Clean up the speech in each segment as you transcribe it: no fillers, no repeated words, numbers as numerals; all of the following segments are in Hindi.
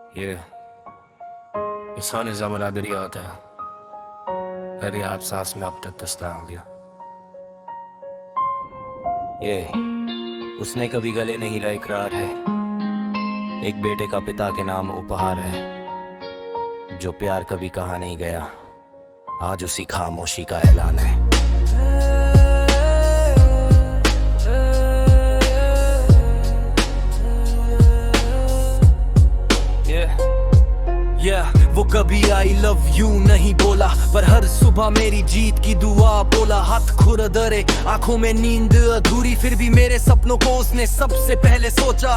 ये सारे ज़माना दरिया होता है। हर याद सांस में अब तक दस्ता हो गया। ये उसने कभी गले नहीं ला इकरार है, एक बेटे का पिता के नाम उपहार है। जो प्यार कभी कहा नहीं गया, आज उसी खामोशी का ऐलान है। वो कभी आई लव यू नहीं बोला, पर हर सुबह मेरी जीत की दुआ बोला। हाथ खुरदरे, आंखों में नींद अधूरी, फिर भी मेरे सपनों को उसने सबसे पहले सोचा।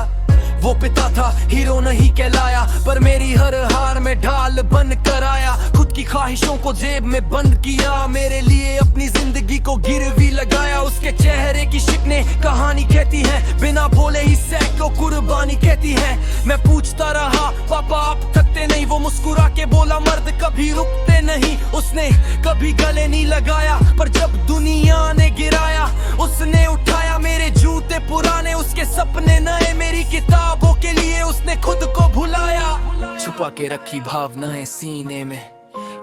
वो पिता था, हीरो नहीं कहलाया, पर मेरी हर हार में ढाल बन कर आया। खुद की ख्वाहिशों को जेब में बंद किया, मेरे लिए अपनी जिंदगी को गिरवी लगाया। उसके चेहरे की शिकने कहानी कहती है, बिना बोले ही सैकड़ों कुर्बानी कहती है। मैं पूछता रहा, पापा आप थकते नहीं? वो मुस्कुरा के बोला, मर्द कभी रुकते नहीं। उसने कभी गले नहीं लगाया, पर जब दुनिया ने गिराया, उसने उठाया मेरे जूते पुराने, उसके सपने नए, मेरी किताबों के लिए उसने खुद को भुलाया। छुपा के रखी भावनाएं सीने में,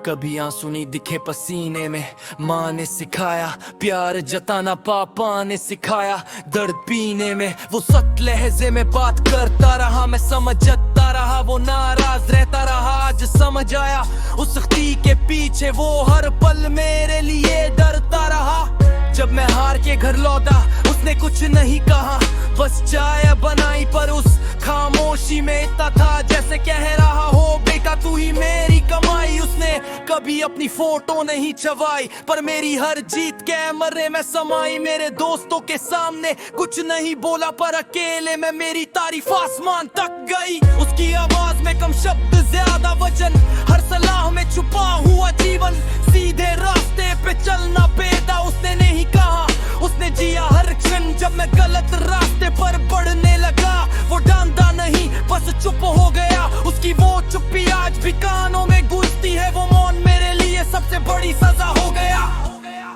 कभी आंसू नहीं दिखे पसीने में। माँ ने सिखाया प्यार जताना, पापा ने सिखाया दर्द पीने में। वो सख्त लहजे में बात करता रहा, मैं समझता रहा। वो नाराज रहता रहा, आज समझ आया उस सख्ती के पीछे वो हर पल मेरे लिए डरता रहा। जब मैं हार के घर लौटा, उसने कुछ नहीं कहा, बस चाय बनाई, पर उस खामोशी में इतना था जैसे कह रहा हो, बेटा तू ही मेरी कमाई। उसने कभी अपनी फोटो नहीं छवाई, पर मेरी हर जीत कैमरे में समाई। मेरे दोस्तों के सामने कुछ नहीं बोला, पर अकेले में मेरी तारीफ आसमान तक गई। उसकी आवाज में कम शब्द ज्यादा वजन, हर सलाह में छुपा हुआ जीवन। सीधे रास्ते पे चलना बेटा उसने नहीं कहा, उसने जिया हर क्षण। जब मैं गलत रास्ते पर बढ़ने लगा, वो डांटा नहीं, बस चुप हो गया। उसकी वो चुप्पी आज भी कानों में गूंजती है, वो मौन मेरे लिए सबसे बड़ी सजा हो गया।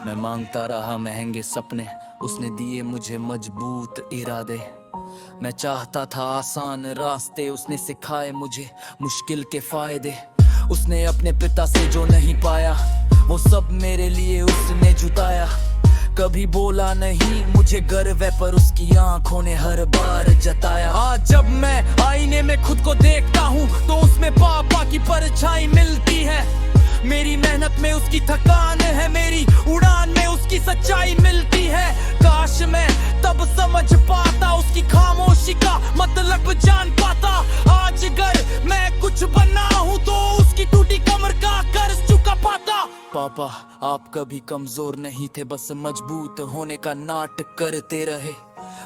मैं मांगता रहा महंगे सपने, उसने दिए मुझे मजबूत इरादे। मैं चाहता था आसान रास्ते, उसने सिखाए मुझे मुश्किल के फायदे। उसने अपने पिता से जो नहीं पाया, वो सब मेरे लिए उसने जुटाया। कभी बोला नहीं मुझे गर्व है, पर उसकी आंखों ने हर बार जताया। आज जब मैं आईने में खुद को देखता हूँ, तो उसमें पापा की परछाई मिलती है। मेरी मेहनत में उसकी थकान है, मेरी उड़ान में उसकी सच्चाई मिलती है। काश मैं तब समझ पाता, उसकी खामोशी का मतलब जान पाता। आज अगर मैं कुछ बना हूँ, तो उसकी टूटी कमर का कर्ज चुका पाता। पापा आप कभी कमजोर नहीं थे, बस मजबूत होने का नाटक करते रहे।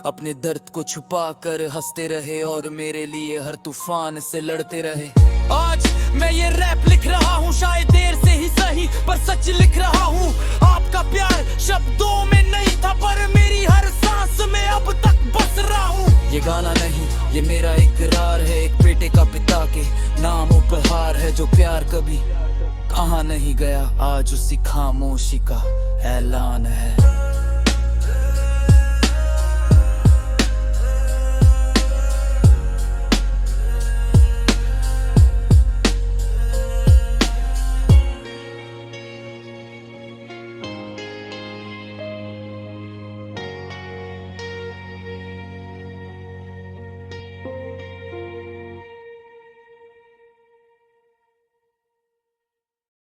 अपने दर्द को छुपा कर हंसते रहे, और मेरे लिए हर तूफान से लड़ते रहे। आज मैं ये रैप लिख रहा हूँ, शायद देर से ही सही, पर सच लिख रहा हूँ। आपका प्यार शब्दों में नहीं था, पर मेरी हर सांस में अब तक बस रहा हूँ। ये गाना नहीं, ये मेरा इकरार है, एक बेटे का पिता के नाम उपहार है। जो प्यार कभी कहा नहीं गया, आज उसी खामोशी का ऐलान है।